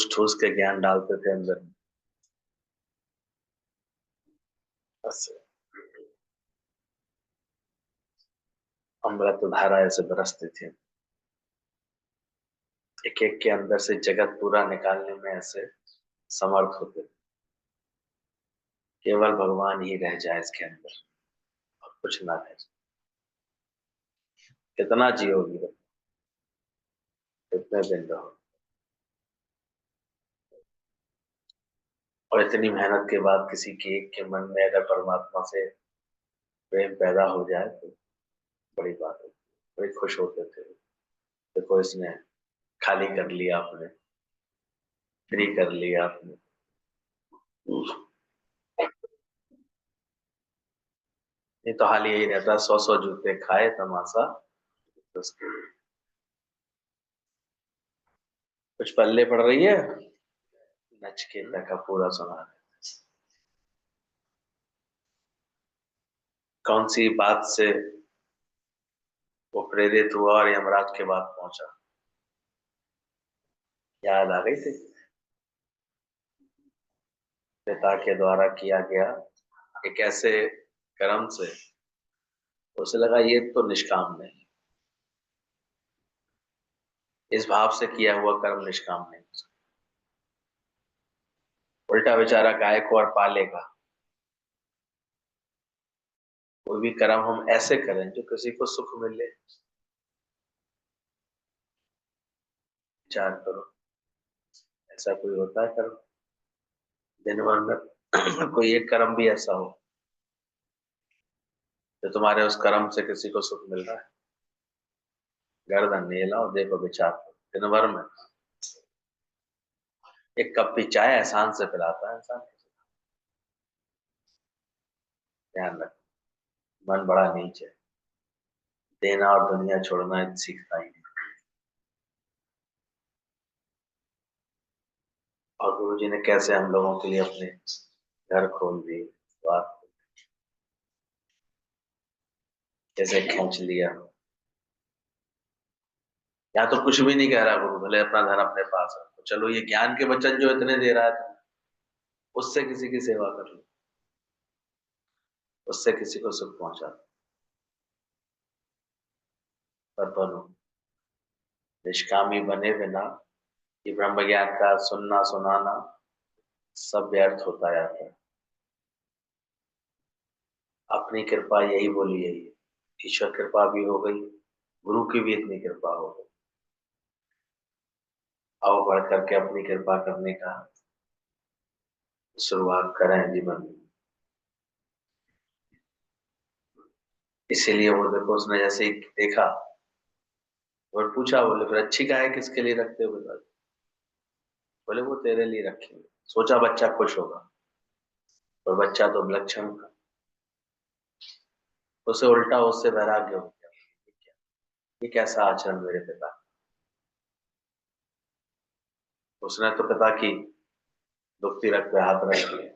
ठूस ठूस के ज्ञान डालते थे अंदर में। बस अमृत धारा ऐसे बरसती थी, एक एक के अंदर से जगत पूरा निकालने में ऐसे समर्थ होते थे। केवल भगवान ही रह जाए इसके अंदर और कुछ ना रह जाए। कितना जियोगी, कितने दिन रहो। और इतनी मेहनत के बाद किसी के एक के मन में अगर परमात्मा से प्रेम पैदा हो जाए तो बड़ी बात है, बड़ी खुश होते थे। देखो इसने खाली कर लिया आपने, फ्री कर लिया आपने। नहीं तो हाल यही रहता, 100 100 जूते खाए तमाशा उसके। कुछ पल्ले पड़ रही है, नचकेता का पूरा सुना है। कौन सी बात से वो प्रेरित हुआ और यमराज के बाद पहुंचा, याद आ गई थी। पिता के द्वारा किया गया एक ऐसे कर्म से उसे लगा ये तो निष्काम नहीं, इस भाव से किया हुआ कर्म निष्काम नहीं हो सकता। उल्टा बेचारा गाय को और पालेगा। कोई भी कर्म हम ऐसे करें जो किसी को सुख मिले, विचार करो। ऐसा कोई होता है कर्म दिन भर में कोई एक कर्म भी ऐसा हो जो तुम्हारे उस कर्म से किसी को सुख मिल रहा है? गर्दन नहीं हिलाओ, देखो विचार करो। दिन भर में एक कप भी चाय एहसान से पिलाता है इंसान। ध्यान रख, मन बड़ा नीच है, देना और दुनिया छोड़ना सीखता ही नहीं। और गुरु जी ने कैसे हम लोगों के लिए अपने घर खोल दिए, द्वार कैसे खींच लिया। या तो कुछ भी नहीं कह रहा गुरु, भले अपना धन अपने पास रखो, चलो ये ज्ञान के वचन जो इतने दे रहा है उससे किसी की सेवा कर लो, उससे किसी को सुख पहुंचा दो। पर बनो, निष्कामी बने बिना ये ब्रह्म ज्ञान का सुनना सुनाना सब व्यर्थ होता जाता है। अपनी कृपा यही बोली है, ईश्वर कृपा भी हो गई, गुरु की भी इतनी कृपा हो गई। आओ बढ़ करके अपनी कृपा करने का शुरुआत करें जीवन में। इसीलिए वो देखो उसने जैसे ही देखा और पूछा, बोले फिर अच्छी गाय किसके लिए रखते हो बता। बोले वो तेरे लिए रखी है। सोचा बच्चा खुश होगा, और बच्चा तो विलक्षण था। उसे उल्टा उससे वैराग्य हो गया, ये कैसा आचरण मेरे पिता। उसने तो पिता की दुखती रख पे हाथ रख लिया।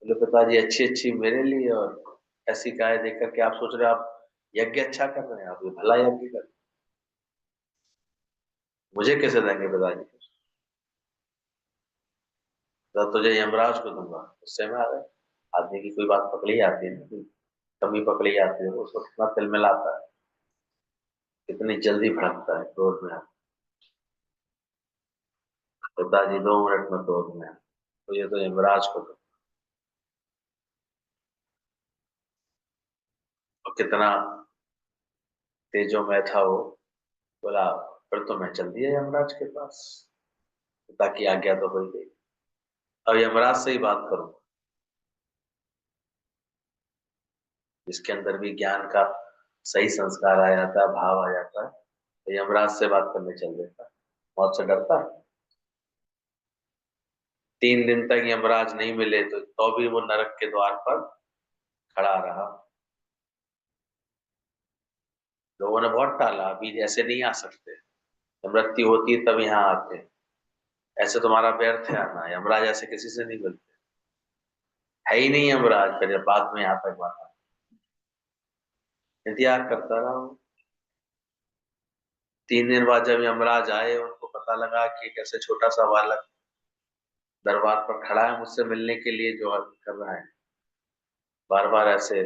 बोले पिताजी अच्छी अच्छी मेरे लिए, और ऐसी गाय देख करके आप सोच रहे हो आप यज्ञ अच्छा कर रहे हैं, आप ये भला यज्ञ कर, मुझे कैसे देंगे पिताजी? तो तुझे यमराज को दूंगा। उससे में आ गए। आदमी की कोई बात पकड़ी आती है ना, कोई कमी पकड़ी आती है, उसको कितना तिल मिलाता है, कितनी जल्दी भड़कता है क्रोध में। पिताजी 2 मिनट में क्रोध में, तो ये तो यमराज को दो। और कितना तेजोमय था वो। बोला फिर तो मैं चल दिया यमराज के पास, पिता की आज्ञा तो हो ही गई। अब यमराज से ही बात करूं, जिसके अंदर भी ज्ञान का सही संस्कार आ जाता है, भाव आ जाता है, तो यमराज से बात करने चल देता है। मौत से डरता है? 3 दिन तक यमराज नहीं मिले तो भी वो नरक के द्वार पर खड़ा रहा। लोगों ने बहुत टाला, अभी ऐसे नहीं आ सकते, मृत्यु होती है तब यहाँ आते, ऐसे तुम्हारा व्यर्थ है आना, यमराज ऐसे किसी से नहीं मिलते, है ही नहीं यमराज। फिर जब बाद में यहाँ तक बात, इंतजार करता रहा हूँ। 3 दिन बाद जब यमराज आए, उनको पता लगा कि कैसे छोटा सा बालक दरबार पर खड़ा है मुझसे मिलने के लिए, जो कर रहा है, बार बार ऐसे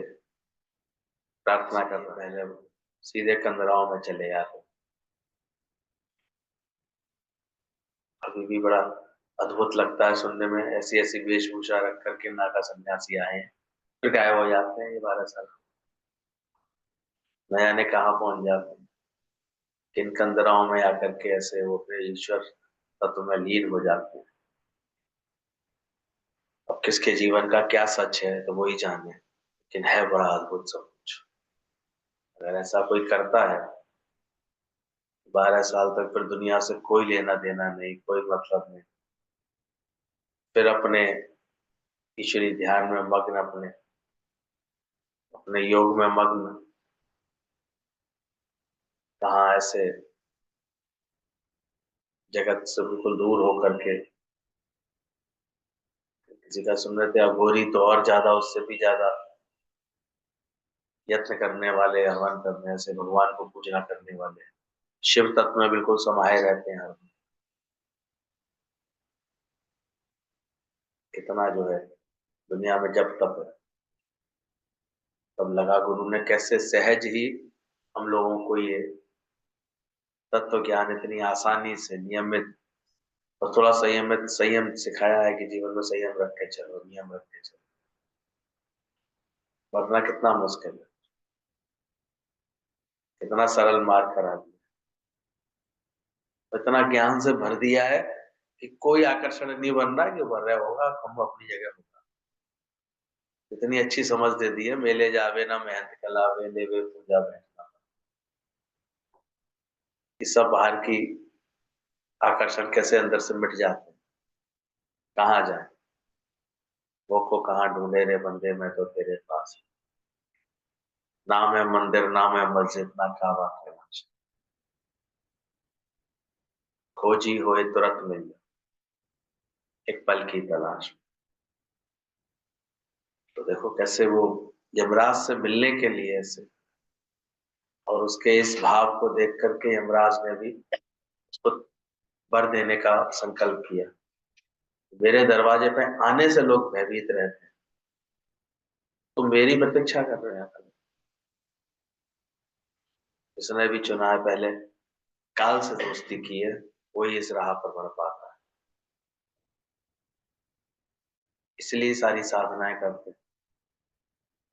प्रार्थना कर रहा है, जब सीधे कंदराओं में चले जाते। अभी भी बड़ा अद्भुत लगता है सुनने में, ऐसी ऐसी वेशभूषा रख करके नागा सन्यासी आए हैं, फिर गायब हो जाते हैं। ये 12 साल न जाने कहाँ पहुंच जाते हैं, किन कंदराओं में आकर के ऐसे वो फिर ईश्वर तत्व में लीन हो जाते हैं। अब किसके जीवन का क्या सच है तो वही जाने, लेकिन है बड़ा अद्भुत सब कुछ। अगर ऐसा कोई करता है 12 साल तक, फिर दुनिया से कोई लेना देना नहीं, कोई मतलब नहीं, फिर अपने ईश्वरी ध्यान में मग्न, अपने अपने योग में मग्न, कहाँ ऐसे जगत से बिल्कुल दूर होकर के, किसी का सुन रहे थे अघोरी तो और ज्यादा, उससे भी ज्यादा यत्न करने वाले, हवन करने से भगवान को पूजना करने वाले, शिव तत्व में बिल्कुल समाये रहते हैं। कितना जो है दुनिया में जब तब है, तब लगा गुरु ने कैसे सहज ही हम लोगों को ये तत्व ज्ञान इतनी आसानी से नियमित और थोड़ा संयमित संयम सिखाया है कि जीवन में संयम रख के चलो, नियम रख के चलो, वरना कितना मुश्किल है, कितना सरल मार्ग करा दिया, इतना ज्ञान से भर दिया है कि कोई आकर्षण नहीं बन रहा कि भर रहा होगा, हम अपनी जगह होगा। इतनी अच्छी समझ दे दी है, मेले जावे ना मेहनत कलावे, लेवे पूजा बैठना, ये सब बाहर की आकर्षण कैसे अंदर से मिट जाते हैं। कहाँ जाए वो को, कहाँ ढूंढे रे बंदे, मैं तो तेरे पास, नाम है मंदिर नाम है मस्जिद, ना काबा कैलाश, खोजी होए तुरंत मिल जाए, एक पल की तलाश। तो देखो कैसे वो यमराज से मिलने के लिए ऐसे, और उसके इस भाव को देख करके यमराज ने भी उसको वर देने का संकल्प किया। मेरे दरवाजे पे आने से लोग भयभीत रहते हैं, तुम मेरी प्रतीक्षा कर रहे हैं। इसने भी चुना है पहले, काल से दोस्ती की है, वही इस राह पर बढ़ पाता है। इसलिए सारी साधनाएं करते हैं।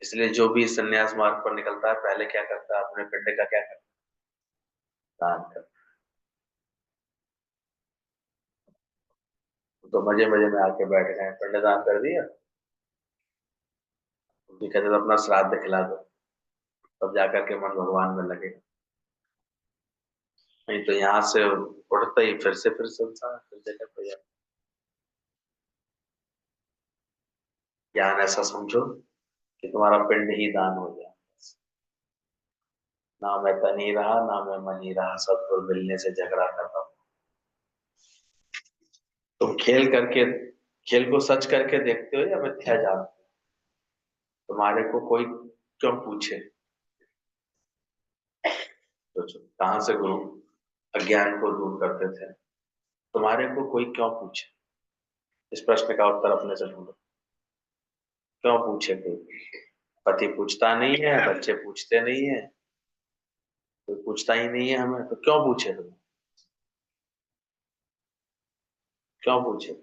इसलिए जो भी संन्यास मार्ग पर निकलता है, पहले क्या करता है, अपने पिंड का क्या करता है, दान करता है। तो मजे मजे में आके बैठ गए, पिंड दान कर दिया, उनकी कहते तो अपना श्राद्ध खिला दो, तब जाकर के मन भगवान में लगे। नहीं तो यहाँ से उठते ही फिर से फिर संसार, फिर जगह पे ज्ञान ऐसा समझो कि तुम्हारा पिंड ही दान हो जाए। ना मैं तन ही रहा, ना मैं मन ही रहा, सतगुरु मिलने से झगड़ा करता हूँ। तुम खेल करके, खेल को सच करके देखते हो या मिथ्या जानते हो? तुम्हारे को कोई क्यों पूछे, सोचो कहाँ से गुरु अज्ञान को दूर करते थे। तुम्हारे को कोई क्यों पूछे, इस प्रश्न का उत्तर अपने से ढूंढो। क्यों पूछे कोई? पति पूछता नहीं है, बच्चे पूछते नहीं है, कोई पूछता ही नहीं है हमें, तो क्यों पूछे तुम? क्यों पूछे?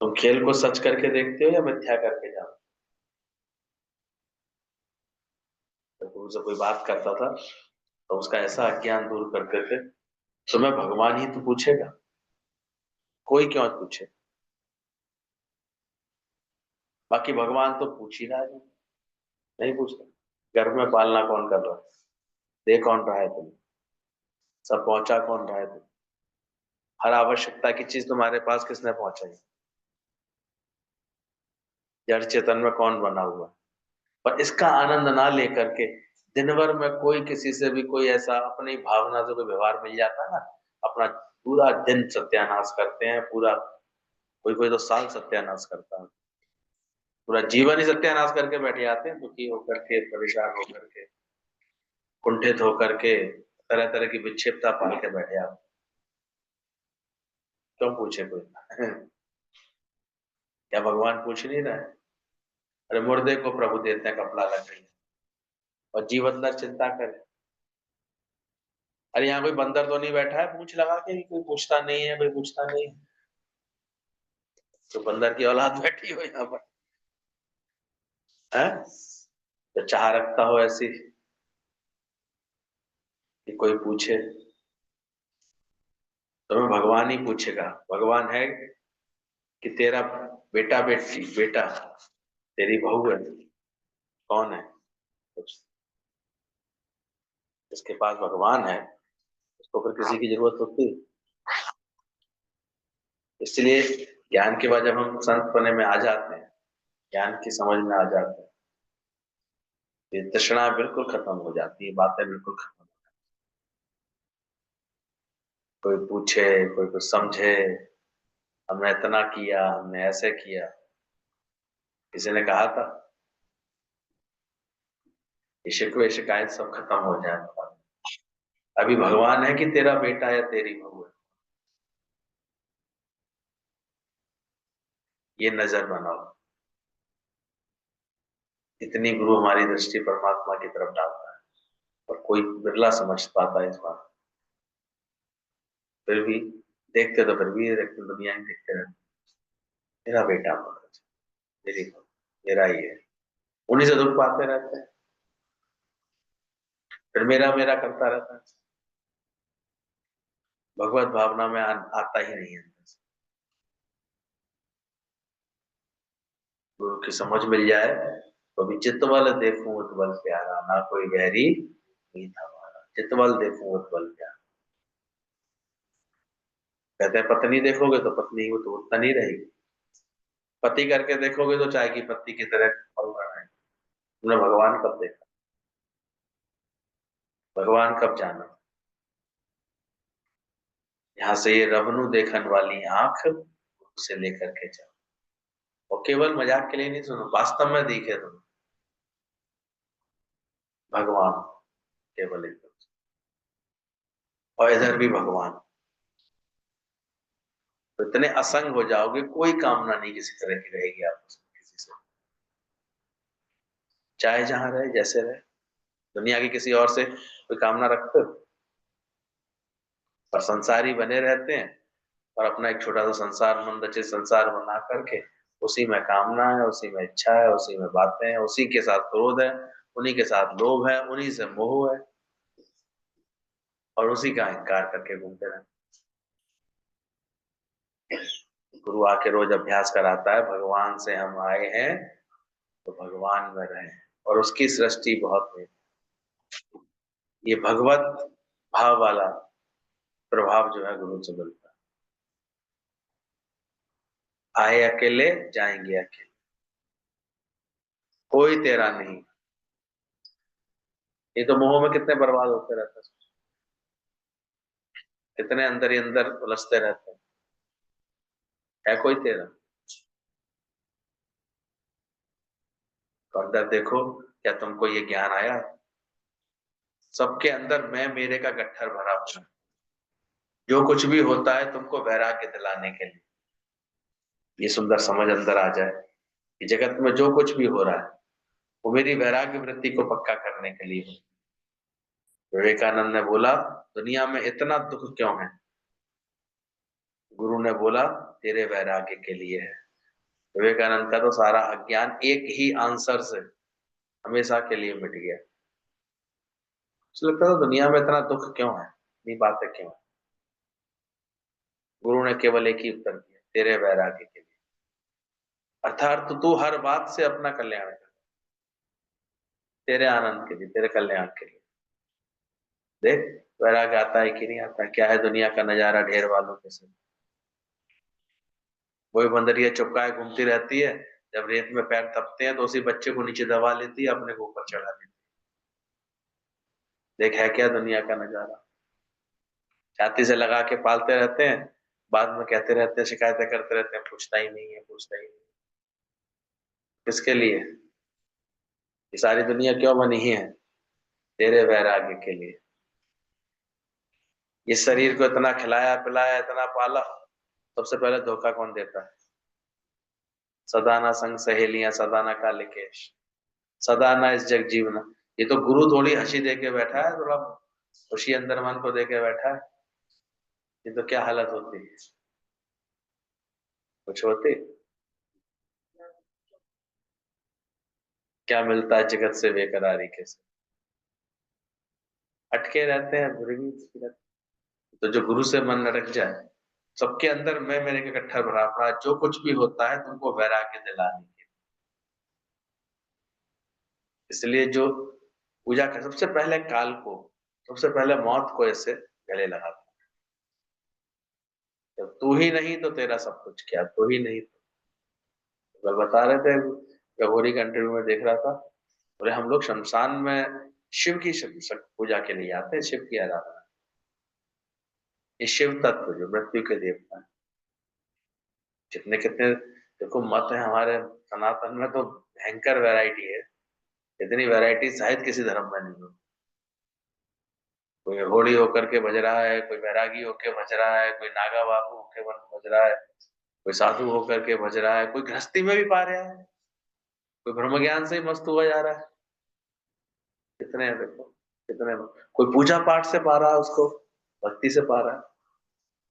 तुम खेल को सच करके देखते हो या मिथ्या करके जाओ? तो गुरु से कोई बात करता था तो उसका ऐसा अज्ञान दूर करते थे, तुम्हें भगवान ही तो पूछेगा, कोई क्यों पूछे। बाकी भगवान तो पूछ ही रहा है, नहीं पूछता। घर में पालना कौन कर रहा है, दे कौन रहा है तुम्हें, सब पहुंचा कौन रहा है तुम्हें, हर आवश्यकता की चीज तुम्हारे पास किसने पहुंचाई, जड़ चेतन में कौन बना हुआ है। पर इसका आनंद ना लेकर के दिन भर में कोई किसी से भी कोई ऐसा अपनी भावना से कोई व्यवहार मिल जाता है ना, अपना पूरा दिन सत्यानाश करते हैं, पूरा कोई कोई तो साल सत्यानाश करता है, पूरा जीवन ही सत्यानाश करके बैठ जाते हैं, दुखी होकर के, परेशान होकर के, कुंठित होकर के, तरह तरह की विक्षिप्तता पाल के बैठे आप, क्यों पूछे कोई? क्या भगवान पूछ नहीं रहा है? अरे मुर्दे को प्रभु देते हैं कपड़ा लग रही है और जीवन दर चिंता करे। अरे यहाँ कोई बंदर तो नहीं बैठा है पूछ लगा के, कोई पूछता नहीं है, कोई पूछता नहीं है। तो बंदर की औलाद बैठी हो यहाँ पर है, तो चाह रखता हो ऐसी कि कोई पूछे, तो भगवान ही पूछेगा। भगवान है कि तेरा बेटा बेटी, बेटा तेरी बहू है, कौन है? जिसके पास भगवान है उसको फिर किसी की जरूरत होती है? इसलिए ज्ञान के बाद जब हम संत पने में आ जाते हैं, ज्ञान की समझ में आ जाते हैं, ये तृष्णा बिल्कुल खत्म हो जाती है, बातें बिल्कुल खत्म। कोई पूछे, कोई कुछ समझे, हमने इतना किया, हमने ऐसे किया, किसी ने कहा था, ये शिकवे शिकायत सब खत्म हो जाए। अभी भगवान है कि तेरा बेटा या तेरी बहू है, ये नजर बनाओ। इतनी गुरु हमारी दृष्टि परमात्मा की तरफ डालता है और कोई बिरला समझ पाता है इस बात। फिर भी देखते तो फिर भी ये देखते, दुनिया ही देखते रहते, मेरा बेटा मेरी बहू, मेरा ही है, उन्हीं से दुख पाते रहते हैं, फिर मेरा मेरा करता रहता है। भगवत भावना में आता ही नहीं है। गुरु की समझ मिल जाए तो भी चित्तवल देखूं उत्पल प्यारा, ना कोई गहरी मीत हमारा। चित्तवल देखूं उत्पल प्यारा, कहते हैं पत्नी देखोगे तो पत्नी वो तो उतना नहीं रहेगी, पति करके देखोगे तो चाय की पत्ती की तरह फल रहा है। तुमने भगवान कब देखा? भगवान कब जाना? यहाँ से ये रबनु देखन वाली आंख से लेकर के जाओ, और केवल मजाक के लिए नहीं सुनो, वास्तव में दिखे तुम भगवान केवल एक, और इधर भी भगवान, तो इतने असंग हो जाओगे, कोई कामना नहीं किसी तरह की रहेगी आपस में किसी से, चाहे जहां रहे जैसे रहे। दुनिया की किसी और से कोई कामना रखते हो? और संसारी बने रहते हैं और अपना एक छोटा सा संसार, मन रचित संसार बना करके उसी में कामना है, उसी में इच्छा है, उसी में बातें हैं, उसी के साथ क्रोध है, उन्हीं के साथ लोभ है, उन्हीं से मोह है, और उसी का अहंकार करके घूमते रहते। गुरु आके रोज अभ्यास कराता है, भगवान से हम आए हैं तो भगवान में रहें, और उसकी सृष्टि बहुत है। ये भगवत भाव वाला प्रभाव जो है गुरु से मिलता है। आए अकेले जाएंगे अकेले, कोई तेरा नहीं। ये तो मोह में कितने बर्बाद होते रहते हैं, कितने अंदर ही अंदर उलझते रहते हैं, है कोई तेरा? तो अंदर देखो, क्या तुमको ये ज्ञान आया? सबके अंदर मैं मेरे का गट्ठर भरा हुआ है। जो कुछ भी होता है तुमको वैराग्य दिलाने के लिए, ये सुंदर समझ अंदर आ जाए कि जगत में जो कुछ भी हो रहा है वो मेरी वैराग्य वृत्ति को पक्का करने के लिए है। विवेकानंद ने बोला, दुनिया में इतना दुख क्यों है? गुरु ने बोला, तेरे वैराग्य के लिए है। विवेकानंद का तो सारा अज्ञान एक ही आंसर से हमेशा के लिए मिट गया। मुझे लगता था दुनिया में इतना दुख क्यों है, इतनी बातें क्यों है? गुरु ने केवल एक ही उत्तर दिया, तेरे वैराग्य के लिए। अर्थात तो तू हर बात से अपना कल्याण कर, तेरे आनंद के लिए, तेरे कल्याण के लिए। देख वैराग्य आता है कि नहीं आता है, क्या है दुनिया का नजारा ढेर वालों के साथ। वही बंदरिया चुपकाए घूमती रहती है, जब रेत में पैर तपते हैं तो उसी बच्चे को नीचे दबा लेती है, अपने को ऊपर चढ़ा देती है। देख है क्या दुनिया का नजारा, छाती से लगा के पालते रहते हैं, बाद में कहते रहते हैं, शिकायतें करते रहते हैं, पूछता ही नहीं है, पूछता ही नहीं। किसके लिए ये सारी दुनिया क्यों बनी है? तेरे वैराग्य के लिए। इस शरीर को इतना खिलाया पिलाया, इतना पाला, सबसे पहले धोखा कौन देता है? सदाना संग सहेलियां, सदाना काले केश, सदाना इस जग जीवना। ये तो गुरु थोड़ी हंसी दे के बैठा है, थोड़ा खुशी अंदर मन को दे के बैठा है। ये तो क्या हालत होती है, कुछ होती? क्या मिलता है जगत से बेकरारी के से, अटके रहते हैं मुर्गी। तो जो गुरु से मन न रख जाए, सबके अंदर मैं मेरे के इकट्ठा भरा पड़ा है, जो कुछ भी होता है तुमको वैराग्य दिलाने के। इसलिए जो पूजा कर, सबसे पहले काल को, सबसे पहले मौत को ऐसे गले लगा। जब तू ही नहीं तो तेरा सब कुछ क्या, तू ही नहीं तो। कल बता रहे थे, गभोरी का इंटरव्यू में देख रहा था, बोले हम लोग शमशान में शिव की पूजा के लिए आते हैं, शिव की आराधना। ये शिव तत्व जो मृत्यु के देवता है, कितने कितने देखो मत है हमारे सनातन में, तो भयंकर वैरायटी है। इतनी वैरायटी शायद किसी धर्म में नहीं हो। कोई होली होकर के बज रहा है, कोई बैरागी होकर बज रहा है, कोई नागा बाबू होकर बज रहा है, कोई साधु होकर के बज रहा है, कोई गृहस्थी में भी पा रहा है, कोई ब्रह्म ज्ञान से ही मस्त हुआ जा रहा है। कितने हैं देखो, कितने। कोई पूजा पाठ से पा रहा है उसको, भक्ति से पा रहा है,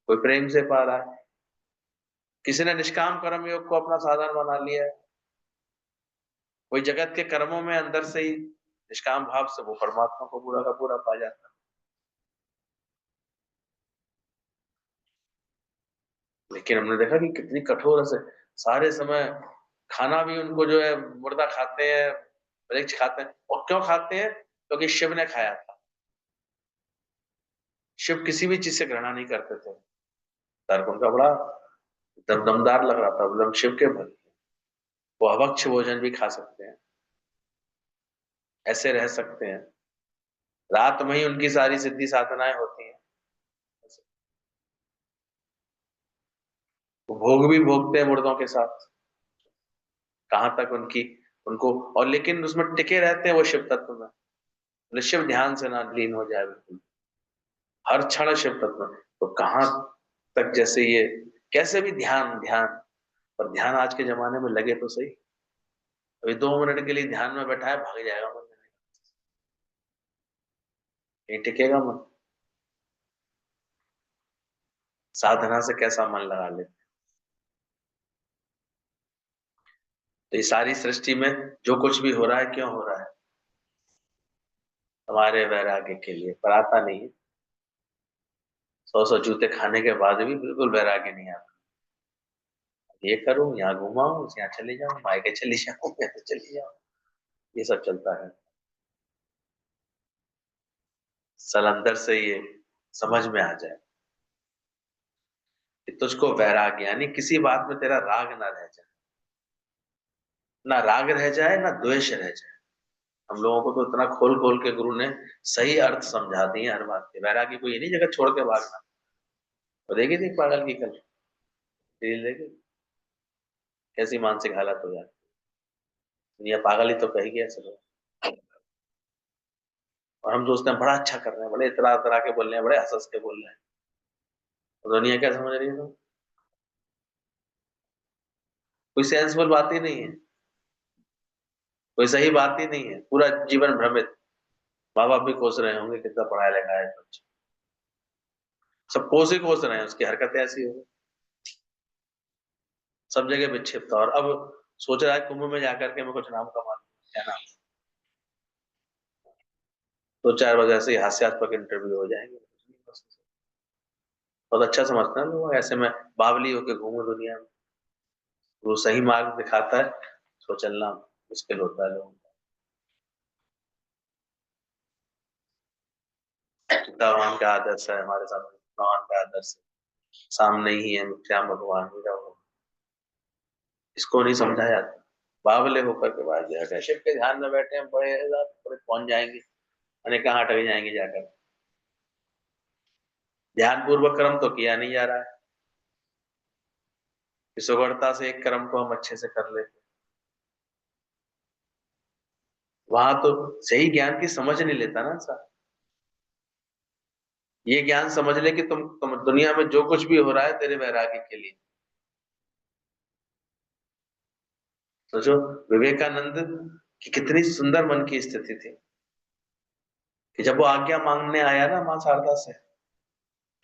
कोई प्रेम से पा रहा है, किसी ने निष्काम कर्म योग को अपना साधन बना लिया है। कोई जगत के कर्मों में अंदर से ही निष्काम भाव से वो परमात्मा को पूरा का पूरा पा जाता है। लेकिन हमने देखा कि कितनी कठोर से सारे समय खाना भी उनको जो है मुर्दा खाते हैं, मरीच खाते हैं। और क्यों खाते हैं? क्योंकि शिव ने खाया था। शिव किसी भी चीज से घृणा नहीं करते थे। तर्क उनका बड़ा दमदार लग रहा था, बोले हम शिव के भक्त हैं। वो अभक्ष भोजन भी खा सकते हैं, ऐसे रह सकते हैं, रात में ही उनकी सारी सिद्धि साधनाएं होती हैं। वो भोग भी भोगते हैं मुर्दों के साथ, कहाँ तक उनकी उनको। और लेकिन उसमें टिके रहते हैं वो शिव तत्व में। बोले शिव ध्यान से ना लीन हो जाए, बिल्कुल हर क्षण शिव तत्व में। तो कहाँ तक जैसे ये, कैसे भी ध्यान ध्यान, पर ध्यान आज के जमाने में लगे तो सही। अभी 2 मिनट के लिए ध्यान में बैठा है, भाग जाएगा मन, नहीं टिकेगा मन। साधना से कैसा मन लगा ले। तो ये सारी सृष्टि में जो कुछ भी हो रहा है, क्यों हो रहा है? हमारे वैराग्य के लिए, पर आता नहीं है। 100 जूते खाने के बाद भी बिल्कुल वैराग्य नहीं आता। ये करूं, यहाँ घुमाऊं, यहाँ चले जाऊं, मायके चली जाऊं, मैं तो चली जाऊं, ये सब चलता है। सल अंदर से ये समझ में आ जाए कि तुझको वैराग्य, यानी किसी बात में तेरा राग ना रह जाए, ना राग रह जाए ना द्वेष रह जाए। हम लोगों को तो इतना खोल खोल के गुरु ने सही अर्थ समझा दिए हर बात के। वैराग्य को ये नहीं जगह छोड़ के भागना। वो देखी थी पागल की कल रील देखी, कैसी मानसिक हालत हो जाती। दुनिया पागल ही तो कहेगी ऐसे लोग। और हम सोचते हैं बड़ा अच्छा कर रहे हैं, बड़े इतरा इतरा के बोल रहे हैं, बड़े हंस हंस के बोल रहे हैं। तो दुनिया क्या समझ रही है? तो कोई सेंसफुल बात ही नहीं है, कोई सही बात ही नहीं है, पूरा जीवन भ्रमित। माँ बाप भी कोस रहे होंगे कितना पढ़ाया लिखा है बच्चा, सब कोस ही कोस रहे हैं, उसकी हरकतें ऐसी हो, सब जगह विक्षिप्त। और अब सोच रहा है कुंभ में जाकर के मैं कुछ नाम कमा लूं। क्या नाम? 2-4 बजे ऐसे ही हास्यास्पद इंटरव्यू हो जाएंगे। बहुत अच्छा समझते हैं लोग ऐसे में बावली होके घूमो दुनिया में। वो सही मार्ग दिखाता है, तो चलना मुश्किल होता है लोगों का। भगवान का आदर्श है हमारे सामने, भगवान का आदर्श है सामने ही है, क्या भगवान मेरा वो, इसको नहीं समझा जाता। बावले होकर के बाद जाकर शिव के ध्यान में बैठे हैं, बड़े पहुंच जाएंगे, अने कहाँ अटक जाएंगे जाकर। ध्यान पूर्वक कर्म तो किया नहीं जा रहा है, कि सुगढ़ता से एक कर्म को हम अच्छे से कर लेते। वहां तो सही ज्ञान की समझ नहीं लेता ना इंसान। ये ज्ञान समझ ले कि तुम दुनिया में जो कुछ भी हो रहा है तेरे वैराग्य के लिए। सोचो विवेकानंद की कितनी सुंदर मन की स्थिति थी कि जब वो आज्ञा मांगने आया ना माँ शारदा से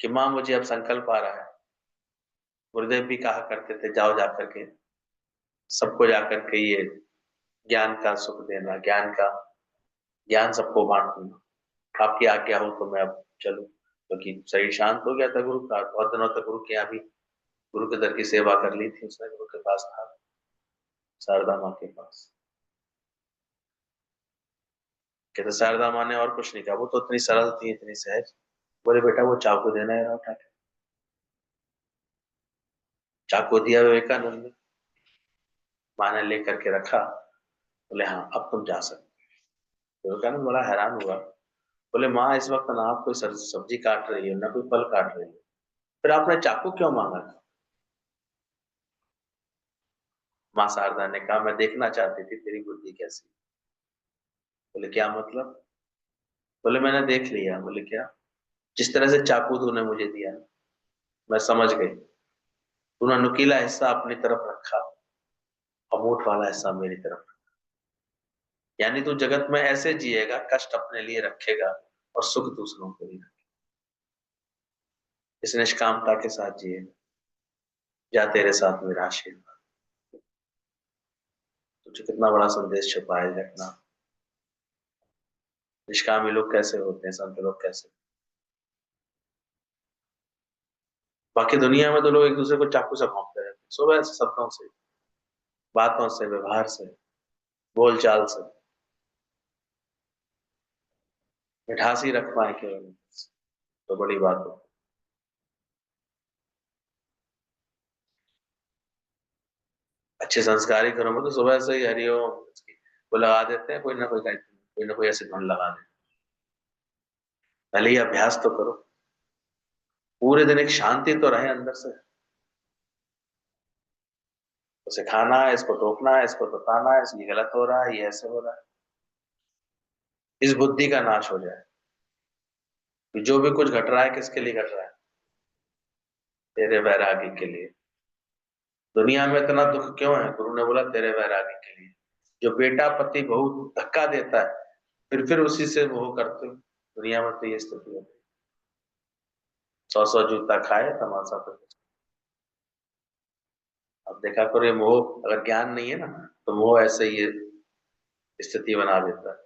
कि माँ मुझे अब संकल्प आ रहा है, गुरुदेव भी कहा करते थे जाओ जाकर के सबको जाकर के ये ज्ञान का सुख देना, ज्ञान सबको बांटना, आपकी आज्ञा हो तो मैं अब चलूं। क्योंकि शरीर शांत हो गया था गुरु का, बहुत दिनों तक गुरु के यहाँ भी गुरु के दर की सेवा कर ली थी उसने, गुरु के पास था, शारदा माँ के पास। कहते शारदा माँ ने और कुछ नहीं कहा, वो तो इतनी सरल थी इतनी सहज, बोले बेटा वो चाकू देना है उठा के। चाकू दिया विवेकानंद ने, माँ ने लेकर के रखा, बोले हाँ अब तुम जा सकते। विवेकानंद बड़ा हैरान हुआ, बोले माँ इस वक्त ना आप कोई सब्जी काट रही है ना कोई फल काट रही है, फिर आपने चाकू क्यों मांगा था? माँ शारदा ने कहा मैं देखना चाहती थी तेरी बुद्धि कैसी। बोले क्या मतलब? बोले मैंने देख लिया। बोले क्या? जिस तरह से चाकू तूने मुझे दिया मैं समझ गई, तूने नुकीला हिस्सा अपनी तरफ रखा और मोट वाला हिस्सा मेरी तरफ। यानी तू जगत में ऐसे जिएगा, कष्ट अपने लिए रखेगा और सुख दूसरों को ही रखेगा। इस निष्कामता के साथ जिए, जा तेरे साथ मेरा आशीर्वाद। तुझे कितना बड़ा संदेश छुपा है घटना। निष्कामी लोग कैसे होते हैं, संत लोग कैसे। बाकी दुनिया में तो लोग एक दूसरे को चाकू से भोंकते रहते हैं, सुबह से शब्दों से, बातों से, व्यवहार से, बोलचाल से, मिठास ही रख पाए केवल तो बड़ी बात हो। अच्छे संस्कारी घरों में तो सुबह से ही हरिओम वो लगा देते हैं, कोई ना कोई ऐसे धुन लगा देते। पहले ही अभ्यास तो करो, पूरे दिन एक शांति तो रहे अंदर से। तो सिखाना है, इसको टोकना है, इसको बताना है, ये गलत हो रहा है, ये ऐसे हो रहा है, इस बुद्धि का नाश हो जाए कि जो भी कुछ घट रहा है किसके लिए घट रहा है, तेरे वैरागी के लिए। दुनिया में इतना दुख क्यों है? गुरु ने बोला तेरे वैरागी के लिए। जो बेटा पति बहुत धक्का देता है फिर उसी से वो करते हो। दुनिया में तो ये स्थिति है, 100 जूता खाए तमाशा तो। अब देखा करो ये मोह अगर ज्ञान नहीं है ना तो मोह ऐसे ही स्थिति बना देता है।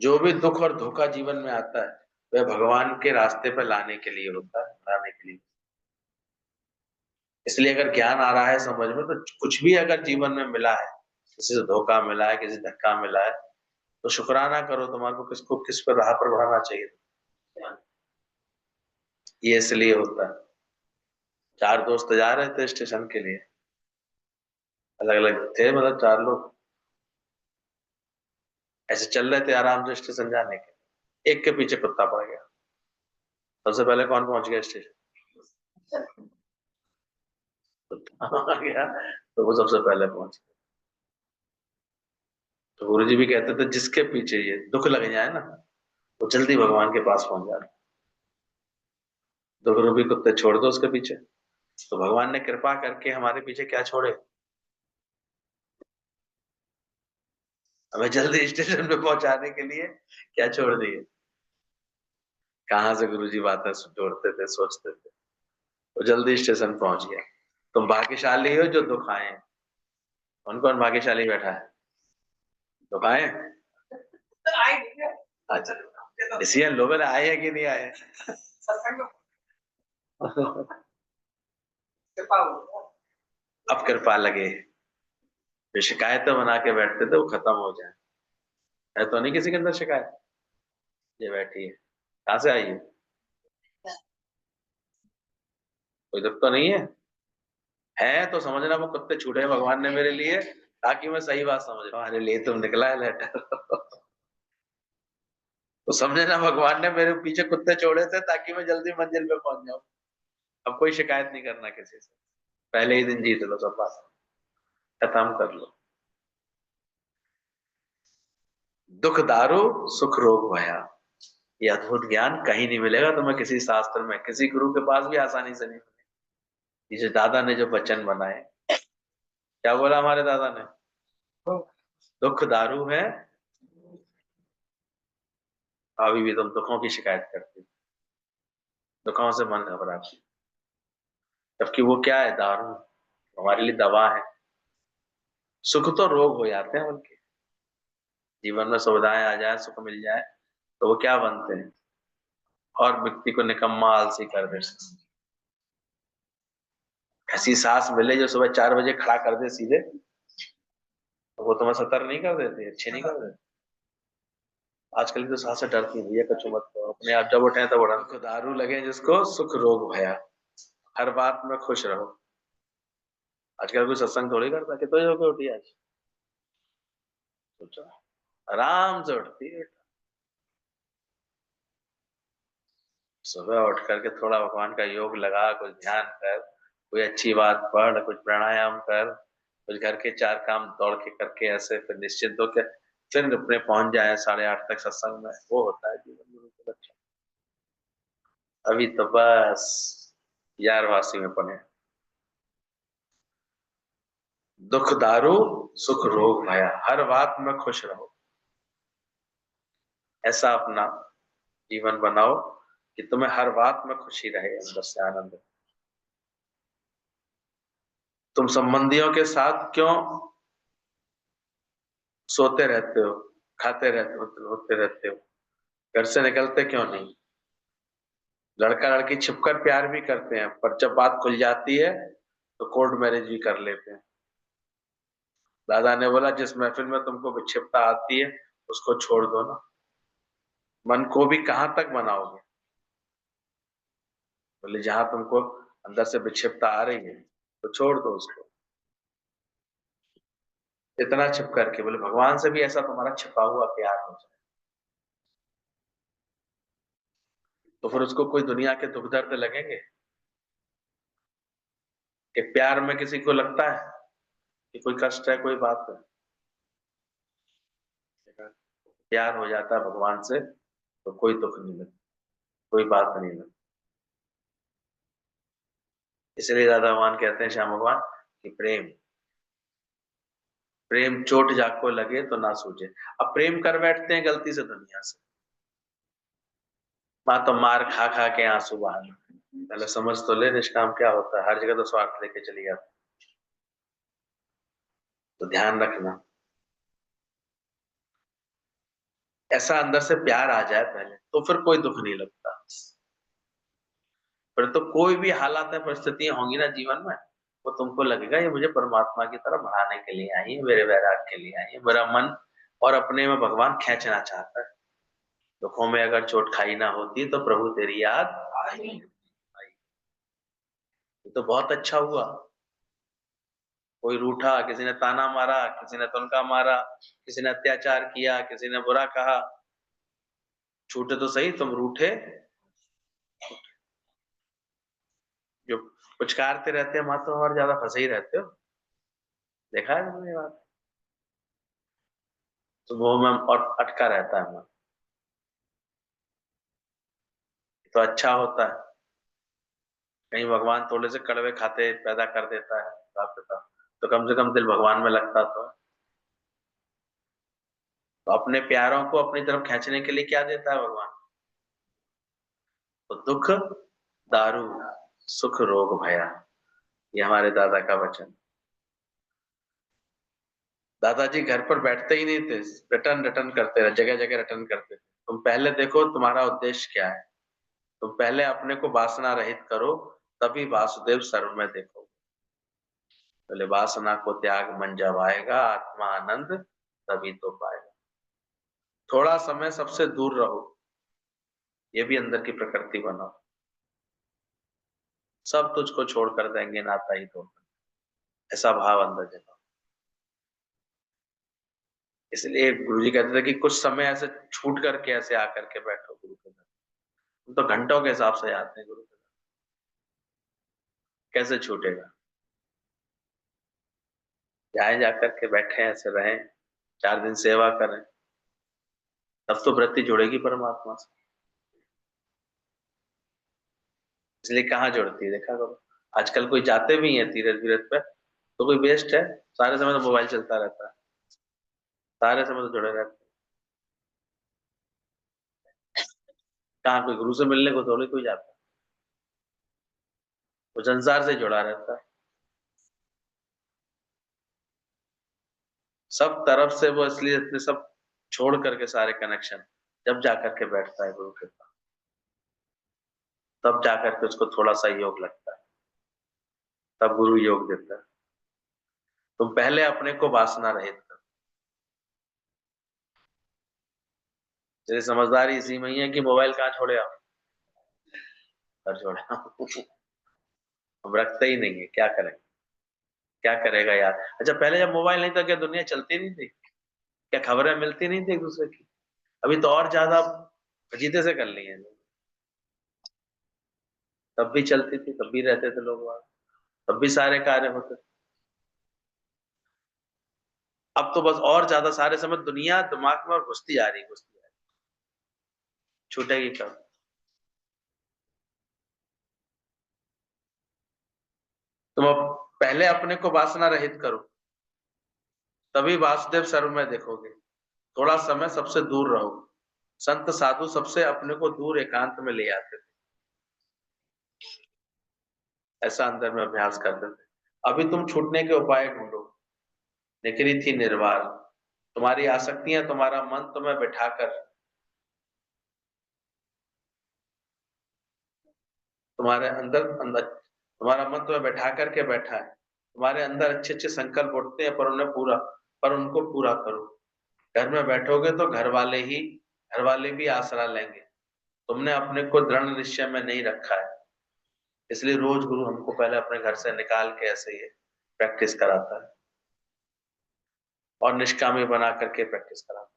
जो भी दुख और धोखा जीवन में आता है वह भगवान के रास्ते पर लाने के लिए होता है, लाने के लिए। इसलिए अगर ज्ञान आ रहा है समझ में तो कुछ भी अगर जीवन में मिला है, किसी से धोखा मिला है, किसी से धक्का मिला है, तो शुक्राना करो, तुम्हारे को किसको किस पर राह पर बढ़ाना चाहिए। ये इसलिए होता है। 4 दोस्त जा रहे थे स्टेशन के लिए, अलग अलग थे, मतलब 4 लोग ऐसे चल रहे थे आराम से स्टेशन जाने के। एक के पीछे कुत्ता पड़ गया। सबसे पहले कौन पहुंच गया स्टेशन? कुत्ता आ गया तो वो सबसे पहले पहुंच गया। तो गुरु जी भी कहते थे जिसके पीछे ये दुख लग जाए ना वो जल्दी भगवान के पास पहुंच जाए। तो गुरु भी कुत्ते छोड़ दो उसके पीछे, तो भगवान ने कृपा करके हमारे पीछे क्या छोड़े, हमें जल्दी स्टेशन पे पहुंचाने के लिए क्या छोड़ दिए। कहाँ से गुरु जी बातें जोड़ते थे, सोचते थे। वो जल्दी स्टेशन पहुंच गया। तुम भाग्यशाली हो जो दुख आए। कौन कौन भाग्यशाली बैठा है? दुख आए? अच्छा, इसलिए लोगों ने आए हैं कि नहीं आए? अब कृपा लगे, जो शिकायतें बना के बैठते थे वो खत्म हो जाए। है तो नहीं किसी के अंदर शिकायत? ये बैठी है, कहाँ से आई है? कोई दुख तो नहीं है तो समझना वो कुत्ते छूटे हैं भगवान ने मेरे लिए, ताकि मैं सही बात समझ हमारे लिए तुम निकला है लेटर। तो समझे ना भगवान ने मेरे पीछे कुत्ते छोड़े थे ताकि मैं जल्दी मंजिल पे पहुंच जाऊं। अब कोई शिकायत नहीं करना किसी से, पहले ही दिन जीत लो, सब बात खत्म कर लो। दुख दारू सुख रोग भया, ये अद्भुत ज्ञान कहीं नहीं मिलेगा तुम्हें, किसी शास्त्र में, किसी गुरु के पास भी आसानी से नहीं मिलेगा। ये जो दादा ने जो वचन बनाए, क्या बोला हमारे दादा ने? दुख दारू है, अभी भी तुम दुखों की शिकायत करते हो, दुखों से मन घबराता है। जबकि वो क्या है? दारू हमारे लिए दवा है। सुख तो रोग हो जाते हैं उनके, जीवन में सुविधाएं आ जाए, सुख मिल जाए, तो वो क्या बनते हैं? और व्यक्ति को निकम्मा आलसी कर देते हैं। ऐसी सास मिले जो सुबह 4 बजे खड़ा कर दे सीधे, तो वो तुम्हें सतर नहीं कर देती, अच्छे नहीं कर देते। आजकल की तो सासें डरती हैं, भैया कछु मत करो, अपने आप जब उठे तब उठा। दुख दारू लगे जिसको, सुख रोग भया, हर बात में खुश रहो। आजकल कोई सत्संग थोड़ी करता, कितने बजे होके उठी आज? सोचो, आराम से उठती है, सुबह उठ करके थोड़ा भगवान का योग लगा, कुछ ध्यान कर, कोई अच्छी बात पढ़, कुछ प्राणायाम कर, कुछ घर के 4 काम दौड़ के करके ऐसे फिर निश्चिंत होकर फिर अपने पहुंच जाए 8:30 तक सत्संग में, वो होता है जीवन गुरु के लक्षण। अभी तो बस यारवासी में पड़े। दुख दारू सुख रोग भया, हर बात में खुश रहो। ऐसा अपना जीवन बनाओ कि तुम्हें हर बात में खुशी रहे, अंदर से आनंद। तुम संबंधियों के साथ क्यों सोते रहते हो, खाते रहते हो, होते रहते हो, घर से निकलते क्यों नहीं? लड़का लड़की छिपकर प्यार भी करते हैं, पर जब बात खुल जाती है तो कोर्ट मैरिज भी कर लेते हैं। दादा ने बोला जिस महफिल में तुमको विक्षिप्तता आती है उसको छोड़ दो ना। मन को भी कहाँ तक बनाओगे? बोले जहां तुमको अंदर से विक्षिप्तता आ रही है तो छोड़ दो उसको। इतना छिप करके, बोले भगवान से भी ऐसा तुम्हारा छिपा हुआ प्यार हो जाए, तो फिर उसको कोई दुनिया के दुख दर्द लगेंगे? कि प्यार में किसी को लगता है कि कोई कष्ट है, कोई बात है? प्यार हो जाता है भगवान से तो कोई दुख नहीं लगता, कोई बात नहीं लगती। इसलिए दादा भगवान कहते हैं, श्याम भगवान, कि प्रेम प्रेम चोट जाको लगे तो ना सूझे। अब प्रेम कर बैठते हैं गलती से दुनिया से, माँ तो मार खा खा के आंसू बहाना। पहले समझ तो ले निष्काम क्या होता है, हर जगह तो स्वार्थ लेके चली जाती। तो ध्यान रखना, ऐसा अंदर से प्यार आ जाए पहले, तो फिर कोई दुख नहीं लगता। फिर तो कोई भी हालात है, परिस्थितियां होंगी ना जीवन में, वो तुमको लगेगा ये मुझे परमात्मा की तरफ बढ़ाने के लिए आई है, मेरे वैराग के लिए आई है, मेरा मन और अपने में भगवान खींचना चाहता है। दुखों में अगर चोट खाई ना होती तो प्रभु तेरी याद आई। ये तो बहुत अच्छा हुआ। कोई रूठा, किसी ने ताना मारा, किसी ने तुनका मारा, किसी ने अत्याचार किया, किसी ने बुरा कहा, छूटे तो सही, तुम रूठे। जो पुचकारते रहते हैं, वहां तो और ज्यादा फंसे ही रहते हो। देखा है तुमने ये बात? तो वो में और अटका रहता है मन। तो अच्छा होता है, कहीं भगवान थोड़े से कड़वे खाते पैदा कर देता है बाप पिता, तो कम से कम दिल भगवान में लगता तो है। तो अपने प्यारों को अपनी तरफ खींचने के लिए क्या देता है भगवान? तो दुख दारू सुख रोग भया, ये हमारे दादा का वचन। दादाजी घर पर बैठते ही नहीं थे, रिटर्न रिटर्न करते रहे, जगह जगह रिटर्न करते थे। तुम पहले देखो तुम्हारा उद्देश्य क्या है, तुम पहले अपने को वासना रहित करो, तभी वासुदेव सर्व में देखो। पहले वासना को त्याग मन जब आएगा, आत्मा आनंद तभी तो पाएगा। थोड़ा समय सबसे दूर रहो, ये भी अंदर की प्रकृति बनाओ। सब तुझको छोड़ कर देंगे, नाता ही तोड़, ऐसा भाव अंदर जगाओ। इसलिए गुरु जी कहते थे कि कुछ समय ऐसे छूट करके ऐसे आकर के बैठो गुरु के घर। तुम तो घंटों के हिसाब से आते हैं गुरु के घर, कैसे छूटेगा? जाए जाकर के बैठे ऐसे रहें, 4 दिन सेवा करें, तब तो वृत्ति जुड़ेगी परमात्मा से। इसलिए कहाँ जुड़ती है, देखा करो। आजकल कोई जाते भी हैं तीर्थ विरथ पे तो कोई वेस्ट है, सारे समय तो मोबाइल चलता रहता है, सारे समय तो जुड़े रहते हैं। कहाँ कोई गुरु से मिलने को थोड़ी कोई जाता है, वो संसार से जुड़ा रहता है। सब तरफ से वो इसलिए इतने सब छोड़ करके सारे कनेक्शन जब जाकर के बैठता है गुरु के पास, तब जाकर के उसको थोड़ा सा योग लगता है, तब गुरु योग देता है। तुम पहले अपने को वासना रहित करो। जैसे समझदारी इसी में ही है कि मोबाइल कहाँ छोड़े आप, घर छोड़े हम रखते ही नहीं है, क्या करें, क्या करेगा यार। अच्छा पहले जब मोबाइल नहीं था क्या दुनिया चलती नहीं थी, क्या खबरें मिलती नहीं थी एक दूसरे की? अभी तो और ज्यादा फजीते से कर ली है, तब भी चलती थी, तब भी रहते थे लोग वहां, तब भी सारे कार्य होते थे। अब तो बस और ज्यादा सारे समय दुनिया दिमाग में और घुसती जा रही, घुसती जा रही, छूटेगी कब। तुम अब पहले अपने को वासना रहित करो, तभी वासुदेव सर्व में देखोगे। थोड़ा समय सबसे दूर रहो। संत साधु सबसे अपने को दूर एकांत में ले आते थे, ऐसा अंदर में अभ्यास करते थे। अभी तुम छूटने के उपाय ढूंढो। निकली थी निर्वार, तुम्हारी आसक्तियां, तुम्हारा मन तुम्हें बिठाकर, तुम्हारे अंदर अंदर तुम्हारा मन तुम्हें बैठा करके बैठा है। तुम्हारे अंदर अच्छे अच्छे संकल्प उठते हैं, पर उनको पूरा करो। घर में बैठोगे तो घर वाले भी आसरा लेंगे। तुमने अपने को दृढ़ निश्चय में नहीं रखा है, इसलिए रोज गुरु हमको पहले अपने घर से निकाल के ऐसे ही प्रैक्टिस कराता है, और निष्कामी बना करके प्रैक्टिस कराता है।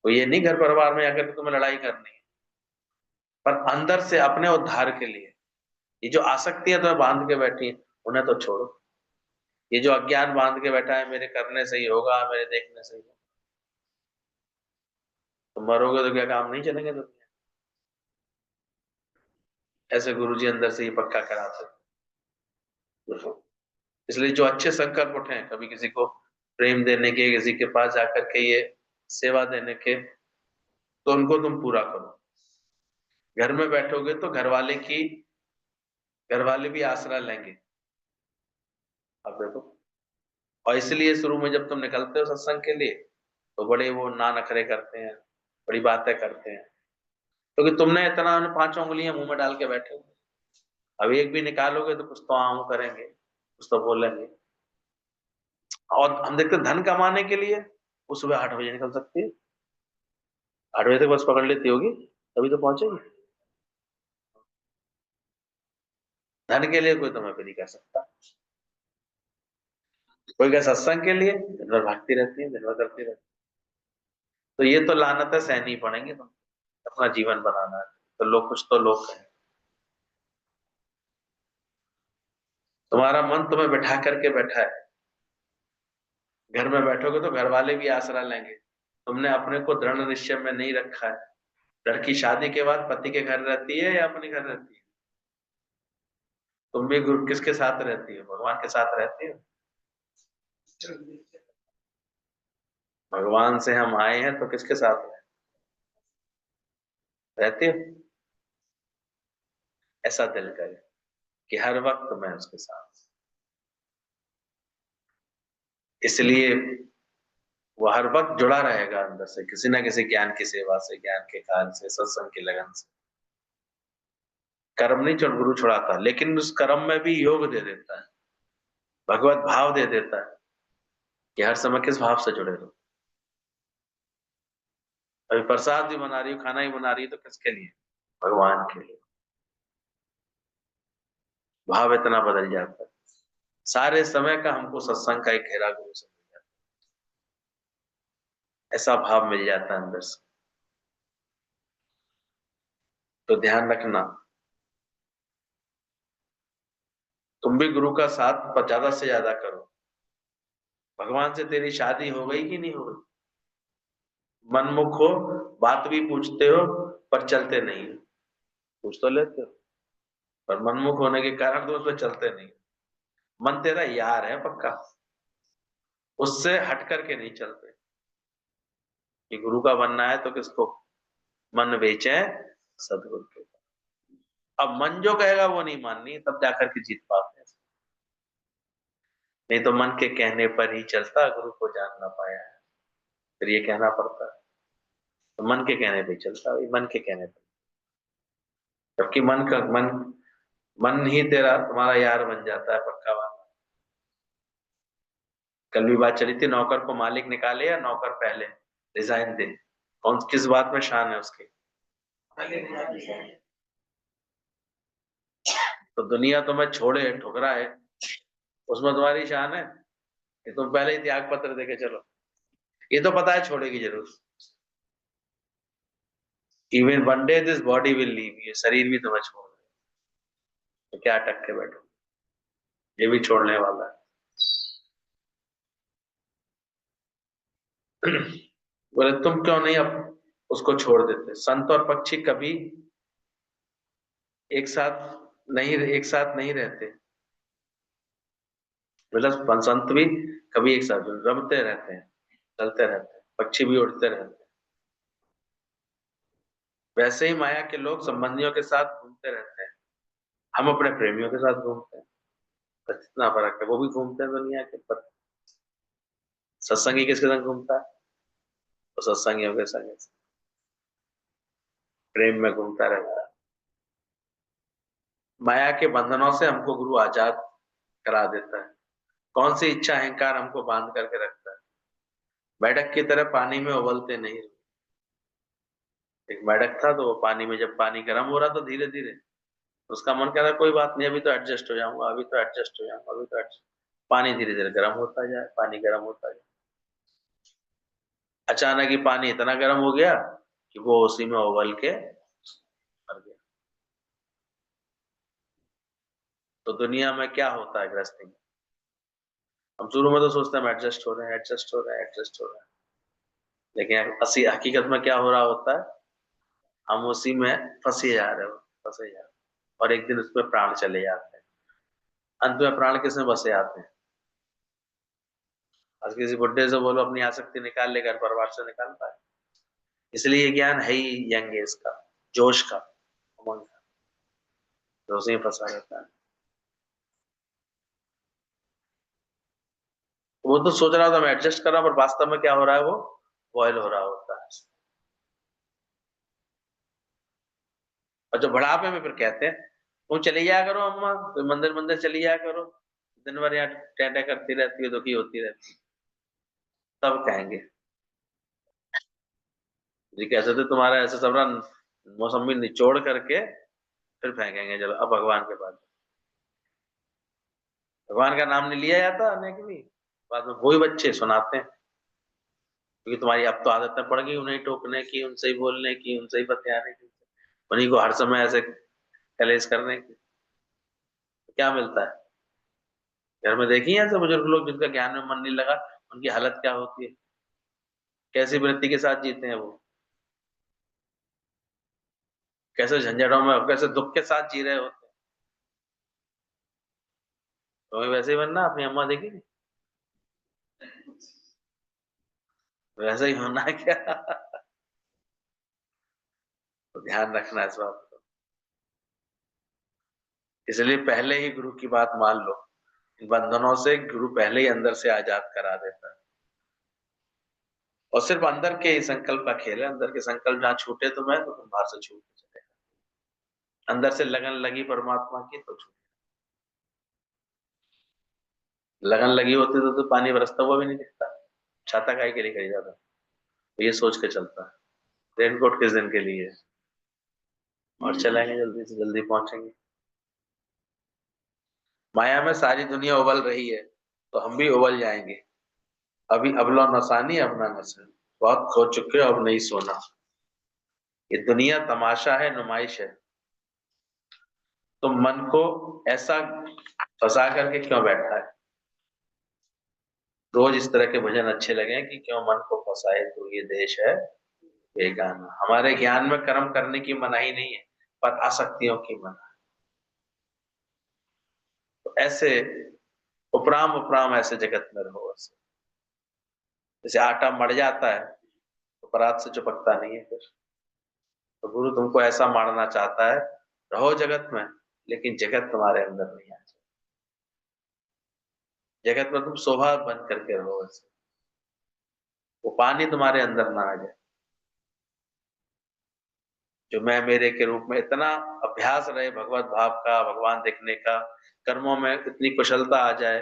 तो ये नहीं घर परिवार में आकर के तुम्हें लड़ाई करनी है, पर अंदर से अपने उद्धार के लिए ये जो आसक्तियां तुम्हें बांध के बैठी हैं, उन्हें तो छोड़ो। ये जो अज्ञान बांध के बैठा है, मेरे करने से ही होगा, मेरे देखने से ही होगा, तो मरोगे तो क्या काम नहीं चलेंगे दुनिया। ऐसे गुरुजी अंदर से ही पक्का कराते हैं। इसलिए जो अच्छे संकल्प उठे, कभी किसी को प्रेम देने के, किसी के पास जाकर के ये सेवा देने के, तो उनको तुम पूरा करो। घर में बैठोगे तो घर वाले भी आसरा लेंगे। अब देखो, और इसलिए शुरू में जब तुम निकलते हो सत्संग के लिए तो बड़े वो ना नखरे करते हैं, बड़ी बातें करते हैं, क्योंकि तुमने इतना पांचों उंगलियां मुंह में डाल के बैठे हो। अब एक भी निकालोगे तो कुछ तो आऊं करेंगे, कुछ तो बोलेंगे। और हम देखते हैं, धन कमाने के लिए वो सुबह 8 बजे निकल सकती है, 8 बजे तक बस पकड़ लेती होगी, तभी तो पहुंचेगी। धन के लिए कोई तुम्हें भी नहीं कर सकता। कोई क्या सत्संग के लिए दिन भर भागती रहती है, दिन भर करती रहती है। तो ये तो लानत है, सहनी पड़ेंगे तुम, अपना जीवन बनाना है तो लोग कुछ तो लोग कहें। तुम्हारा मन तुम्हें बैठा करके बैठा है। घर में बैठोगे तो घर वाले भी आसरा लेंगे। तुमने अपने को दृढ़ निश्चय में नहीं रखा है। लड़की शादी के बाद पति के घर रहती है या अपने घर रहती है? तुम भी गुरु किसके साथ रहती हो? भगवान के साथ रहती हो। भगवान से हम आए हैं तो किसके साथ रहती हो? ऐसा दिल करे कि हर वक्त मैं उसके साथ, इसलिए वो हर वक्त जुड़ा रहेगा अंदर से, किसी ना किसी ज्ञान की सेवा से, ज्ञान के कार्य से, सत्संग की लगन से। कर्म नहीं गुरु छुड़ाता, लेकिन उस कर्म में भी योग दे देता है, भगवत भाव दे देता है कि हर समय किस भाव से जुड़े रहो। अभी प्रसाद भी बना रही हो, खाना ही बना रही है, तो किसके लिए? भगवान के लिए। भाव इतना बदल जाता है, सारे समय का हमको सत्संग का एक घेरा गुरु से मिल जाता है, ऐसा भाव मिल जाता है अंदर से। तो ध्यान रखना, तुम भी गुरु का साथ ज्यादा से ज्यादा करो। भगवान से तेरी शादी हो गई कि नहीं हो गई? मनमुख हो, बात भी पूछते हो, पर चलते नहीं हो। पूछ तो लेते हो, पर मनमुख होने के कारण तो उसमें चलते नहीं। मन तेरा यार है पक्का, उससे हट करके नहीं चलते। कि गुरु का बनना है तो किसको? मन बेचे सदगुरु के। अब मन जो कहेगा वो नहीं माननी, तब जाकर के जीत पाते हैं। नहीं तो मन के कहने पर ही चलता, गुरु को जान ना पाया है, फिर ये कहना पड़ता है। तो मन के कहने पे ही चलता, वही मन के कहने पे। जबकि मन ही तेरा तुम्हारा यार बन जाता है पक्का बात। कल भी बात चली थी, नौकर को मालिक निकाले या नौकर पहले रिजाइन दे, कौन किस बात में शान है उसकी? तो दुनिया तुम्हें छोड़े ठुकराए, उसमें तुम्हारी शान है कि तुम पहले ही त्याग पत्र देके चलो? ये तो पता है छोड़ेगी जरूर। Even one day this body will leave, ये शरीर भी तुम्हें छोड़ देगा, तो क्या अटक के बैठो, ये भी छोड़ने वाला है। बोले तुम क्यों नहीं अब उसको छोड़ देते? संत और पक्षी कभी एक साथ नहीं रहते। मतलब संत भी कभी एक साथ रमते रहते हैं, चलते रहते हैं, पक्षी भी उड़ते रहते हैं। वैसे ही माया के लोग संबंधियों के साथ घूमते रहते हैं, हम अपने प्रेमियों के साथ घूमते हैं। बस इतना फर्क है, वो भी घूमते हैं दुनिया के पर। सत्संगी किसके संग घूमता है? तो सत्संगियों के संग प्रेम में घूमता रहता है। माया के बंधनों से हमको गुरु आजाद करा देता है। कौन सी इच्छा अहंकार हमको बांध करके रखता है? मेढक की तरह पानी में उबलते नहीं। एक मेढक था, तो वो पानी में, जब पानी गर्म हो रहा तो धीरे धीरे उसका मन कह रहा कोई बात नहीं, अभी तो एडजस्ट हो जाऊंगा, अभी तो एडजस्ट हो जाऊंगा, अभी तो एडजस्ट। पानी धीरे धीरे गर्म होता जाए, पानी गर्म होता जाए। अचानक ही पानी इतना गर्म हो गया कि वो उसी में उबल के मर गया। तो दुनिया में क्या होता है गृहस्थी में? हम शुरू में तो सोचते हैं हम एडजस्ट हो रहे हैं, एडजस्ट हो रहे हैं, एडजस्ट हो रहे हैं, लेकिन असली हकीकत में क्या हो रहा होता है? हम उसी में फंसे जा रहे हो, फंसे जा रहे हो, और एक दिन उसमें प्राण चले जाते हैं। अंत में प्राण किसमें बसे आते हैं? आज किसी बुड्ढे से बोलो अपनी आसक्ति निकाल ले, घर परिवार से निकाल पाए? इसलिए ज्ञान है ही यंग एज का, जोश का, उमंग का, तो उसी में फंसा रहता है। वो तो सोच रहा था मैं एडजस्ट कर रहा हूं, पर वास्तव में क्या हो रहा है? वो बॉयल हो रहा होता है। और जो बुढ़ापे में फिर कहते हैं तुम चली जाया करो अम्मा, तो मंदिर मंदिर चली जाया करो, दिन भर यहाँ टैटा करती रहती है, दुखी होती रहती है। तब कहेंगे जी कैसे थे तुम्हारा ऐसे सब ना, मौसमी निचोड़ करके फिर फेंकेंगे, चलो अब भगवान के पास। भगवान का नाम नहीं लिया जाता आने के भी, बाद में वही बच्चे सुनाते हैं, क्योंकि तुम्हारी अब तो आदतें पड़ गई उन्हें टोकने की, उनसे ही बोलने की, उनसे ही बतियाने की, उन्हीं को हर समय ऐसे कलेश करने की। तो क्या मिलता है? घर में देखिए ऐसे बुजुर्ग लोग जिनका ज्ञान में मन नहीं लगा, उनकी हालत क्या होती है, कैसी वृत्ति के साथ जीते हैं वो, कैसे झंझटों में, कैसे दुख के साथ जी रहे होते हैं। तो हमें वैसे ही बनना, अपनी अम्मा देखी वैसे ही होना है क्या? तो ध्यान रखना इस बात को। इसलिए पहले ही गुरु की बात मान लो, इन बंधनों से गुरु पहले ही अंदर से आजाद करा देता है। और सिर्फ अंदर के ही संकल्प का खेल है, अंदर के संकल्प जहाँ छूटे तो मैं, तो तुम बाहर से छूट चले। अंदर से लगन लगी परमात्मा की तो छूट। लगन लगी होती तो पानी बरसता हुआ भी नहीं दिखता, छाता काहे के लिए खरीदा था? तो ये सोच के चलता है रेनकोट किस दिन के लिए है, और चलेंगे जल्दी से जल्दी पहुंचेंगे। माया में सारी दुनिया उबल रही है, तो हम भी उबल जाएंगे। अभी अबला नसानी अपना नसन, बहुत खो चुके हो अब नहीं सोना। ये दुनिया तमाशा है, नुमाइश है। तो मन को ऐसा फंसा करके क्यों बैठा है? रोज इस तरह के भजन अच्छे लगे कि क्यों मन को फंसाए तो ये देश है बेगाना। हमारे ज्ञान में कर्म करने की मनाही नहीं है, पर आसक्तियों की मना। तो ऐसे उपराम उपराम ऐसे जगत में रहो। ऐसे जैसे आटा मर जाता है तो परात से चिपकता नहीं है। फिर तो गुरु तुमको ऐसा मारना चाहता है, रहो जगत में लेकिन जगत तुम्हारे अंदर नहीं आ जाए। जगत में तुम शोभा बन करके रहो। ऐसे वो पानी तुम्हारे अंदर ना आ जाए। जो मैं मेरे के रूप में इतना अभ्यास रहे भगवत भाव का, भगवान देखने का, कर्मों में इतनी कुशलता आ जाए,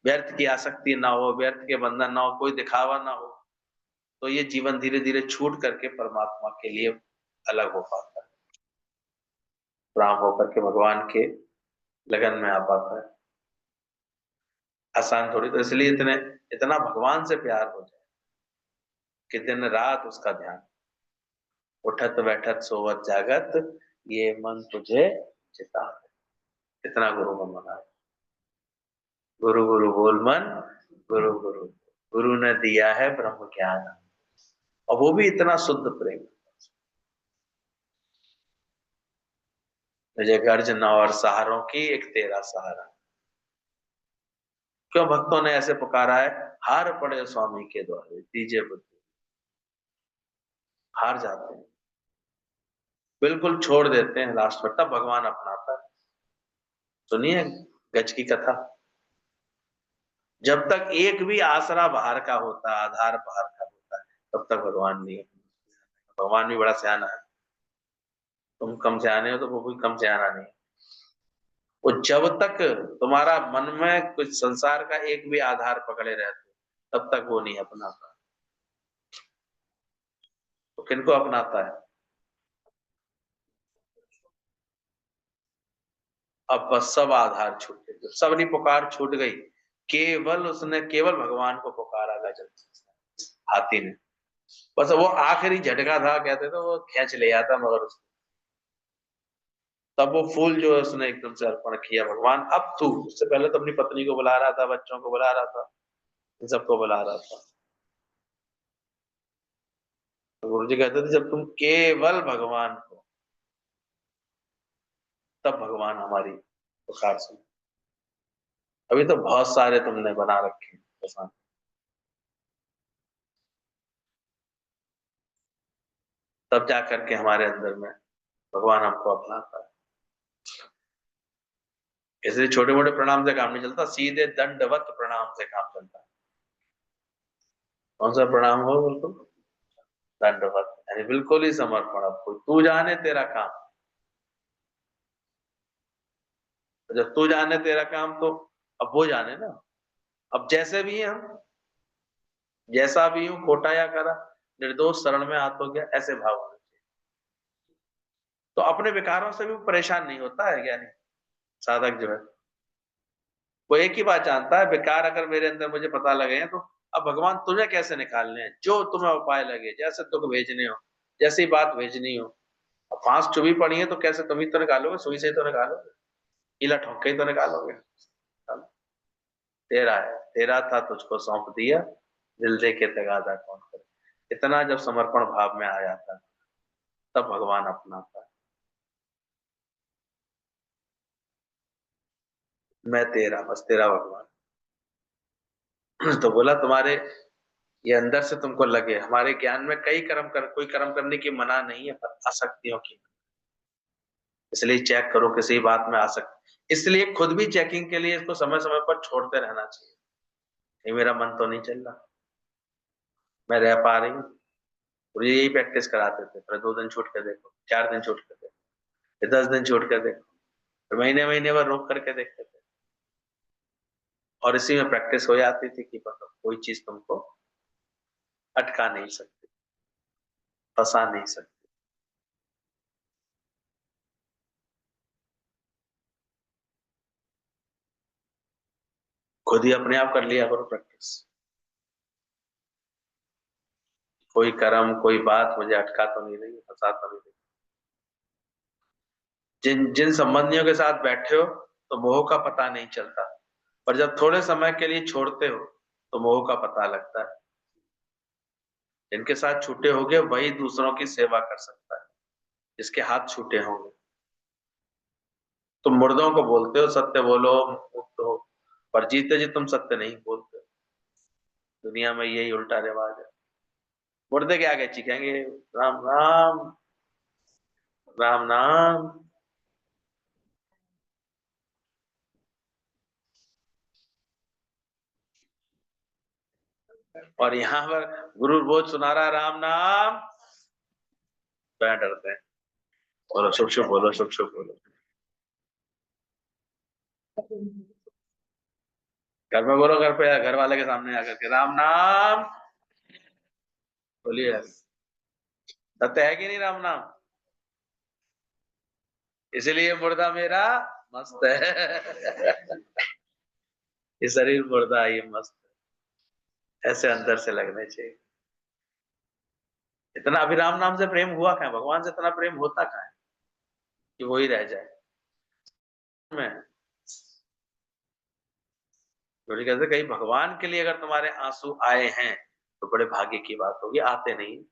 व्यर्थ की आसक्ति ना हो, व्यर्थ के बंधन ना हो, कोई दिखावा ना हो, तो ये जीवन धीरे धीरे छूट करके परमात्मा के लिए अलग हो पाता है, राम होकर के भगवान के लगन में आ पाता है। आसान थोड़ी। तो इसलिए इतना भगवान से प्यार हो जाए कि दिन रात उसका ध्यान, उठत बैठत सोवत जागत, ये मन तुझे चिता। इतना गुरु में मना है। गुरु गुरु बोल मन, गुरु गुरु गुरु ने दिया है ब्रह्म ज्ञान, और वो भी इतना शुद्ध प्रेम। मुझे गर्ज न और सहारों की, एक तेरा सहारा। क्यों भक्तों ने ऐसे पुकारा है, हार पड़े स्वामी के द्वारे दीजिए बुद्धि। हार जाते हैं, बिल्कुल छोड़ देते हैं लास्ट में, तब भगवान अपनाता है। सुनिए गज की कथा। जब तक एक भी आसरा बाहर का होता, आधार बाहर का होता है, तब तक भगवान नहीं है। भगवान भी बड़ा सियाना है। तुम कम सियाने हो तो वो भी कम सियाना नहीं। वो जब तक तुम्हारा मन में कुछ संसार का एक भी आधार पकड़े रहते, तब तक वो नहीं अपनाता। तो किनको अपनाता है? अब बस सब आधार छूट गए, सबनी पुकार छूट गई, केवल उसने केवल भगवान को पुकारा गजब हाथी ने। बस वो आखिरी झटका था, कहते थे वो खींच ले आता, मगर उसने तब वो फूल जो है उसने एकदम से अर्पण किया, भगवान अब तू। उससे पहले तो अपनी पत्नी को बुला रहा था, बच्चों को बुला रहा था, इन सबको बुला रहा था। तो गुरु जी कहते थे जब तुम केवल भगवान को, तब भगवान हमारी पुकार सुन। अभी तो बहुत सारे तुमने बना रखे हैं, तब जा करके हमारे अंदर में भगवान हमको अपनाता है। इसलिए छोटे मोटे प्रणाम से काम नहीं चलता, सीधे दंडवत प्रणाम से काम चलता है। कौन सा प्रणाम हो? बिल्कुल दंडवत, यानी बिल्कुल ही समर्पण। अब कोई तू जाने तेरा काम, तो जब तू जाने तेरा काम तो अब वो जाने ना। अब जैसे भी हैं हम, जैसा भी हूं, खोटा या करा, निर्दोष शरण में हाथ हो गया, ऐसे भाव होना चाहिए। तो अपने विकारों से भी परेशान नहीं होता है ज्ञानी साधक जो है। वो एक ही बात जानता है, विकार अगर मेरे अंदर मुझे पता लगे हैं तो अब भगवान तुम्हें कैसे निकालने हैं, जो तुम्हें उपाय लगे, जैसे तुम भेजने हो, जैसी बात भेजनी हो। अब फांस चुभी पड़ी है तो कैसे तुम ही तो निकालोगे, सुई से ही तो निकालोगे, कीला ठोक के ही तो निकालोगे। तेरा है, तेरा था तुझको सौंप दिया, दिल दे के तगादा कौन करे। इतना जब समर्पण भाव में आ जाता है, तब भगवान अपनाता है। मैं तेरा, बस तेरा भगवान। तो बोला तुम्हारे ये अंदर से तुमको लगे, हमारे ज्ञान में कई कर्म कर, कोई कर्म करने की मना नहीं है, पर आसक्तियों की। इसलिए चेक करो किसी बात में आसक्ति, इसलिए खुद भी चेकिंग के लिए इसको समय समय पर छोड़ते रहना चाहिए। ये मेरा मन तो नहीं चल रहा, मैं रह पा रही हूँ। और ये यही प्रैक्टिस कराते थे, फिर 2 दिन छूट कर देखो, 4 दिन छूट कर देखो, फिर 10 दिन छूट कर देखो, फिर महीने महीने भर रोक करके देखते थे। और इसी में प्रैक्टिस हो जाती थी कि मतलब कोई चीज तुमको अटका नहीं सकती, फंसा नहीं सकती। खुद ही अपने आप कर लिया करो प्रैक्टिस। कोई कर्म, कोई बात मुझे अटका तो नहीं रही, फंसा तो नहीं रही। जिन जिन संबंधियों के साथ बैठे हो तो मोह का पता नहीं चलता, पर जब थोड़े समय के लिए छोड़ते हो तो मोह का पता लगता है। जिनके साथ छूटे होंगे वही दूसरों की सेवा कर सकता है, जिसके हाथ छूटे होंगे। तुम मुर्दों को बोलते हो सत्य बोलो मुक्त हो, पर जीते जी तुम सत्य नहीं बोलते। दुनिया में यही उल्टा रिवाज है। मुर्दे के आगे चीखेंगे राम राम, राम नाम। और यहाँ पर गुरु रोज सुना रहा राम नाम, तो डरते हैं। बोलो शुभ शुभ बोलो, शुभ शुभ बोलो। घर में बोलो, घर पे घर वाले के सामने आकर के राम नाम बोलिए। सत्य है कि नहीं राम नाम? इसलिए मुर्दा मेरा मस्त है। ये शरीर मुर्दा, ये मस्त है। ऐसे अंदर से लगने चाहिए। इतना अभी राम नाम से प्रेम हुआ कहाँ? भगवान से इतना प्रेम होता कहाँ है कि वो ही रह जाए में। थोड़ी कहते कहीं भगवान के लिए अगर तुम्हारे आंसू आए हैं तो बड़े भाग्य की बात होगी। आते नहीं।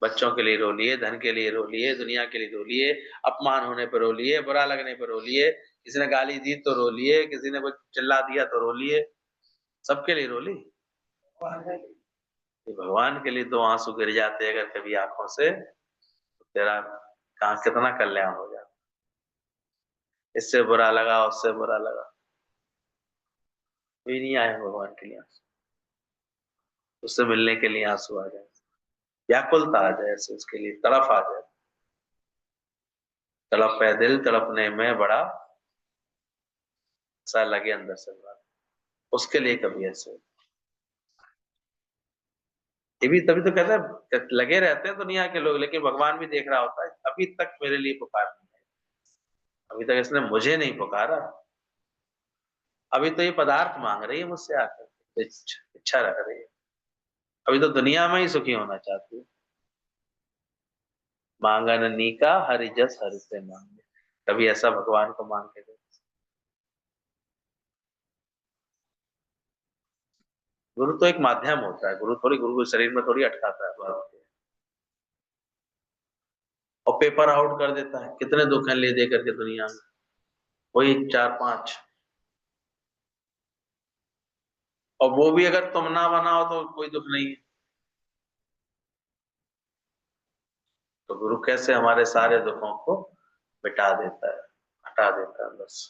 बच्चों के लिए रो लिए, धन के लिए रो लिए, दुनिया के लिए रो लिए, अपमान होने पर रो लिए, बुरा लगने पर रो लिए, किसी ने गाली दी तो रो लिए, किसी ने कुछ चिल्ला दिया तो रो लिए, सबके लिए रो ली। भगवान के लिए दो आंसू गिर जाते अगर कभी आंखों से, तो तेरा कहाँ कितना कल्याण हो जाता। इससे बुरा लगा, उससे बुरा लगा, कोई नहीं आए भगवान के लिए आंसू, उससे मिलने के लिए आंसू आ जाए, व्याकुलता आ जाए, ऐसे उसके लिए तड़प आ जाए। तड़प है दिल, तड़पने में बड़ा सा लगे अंदर से बात, उसके लिए कभी ऐसे। ये भी तभी तो कहते हैं लगे रहते हैं दुनिया के लोग, लेकिन भगवान भी देख रहा होता है अभी तक मेरे लिए पुकार नहीं है, अभी तक इसने मुझे नहीं पुकारा। अभी तो ये पदार्थ मांग रही है मुझसे आकर, इच्छा रख रही है। अभी तो दुनिया में ही सुखी होना चाहती है। मांगन नीका हरि जस हरि से मांगे, कभी ऐसा भगवान को मांग के दे। गुरु तो एक माध्यम होता है, गुरु को शरीर में थोड़ी अटकाता है बात। और पेपर आउट कर देता है। कितने दुख हैं ले दे करके दुनिया में, वही चार पांच। और वो भी अगर तुम ना बनाओ तो कोई दुख नहीं है। तो गुरु कैसे हमारे सारे दुखों को मिटा देता है, हटा देता है बस।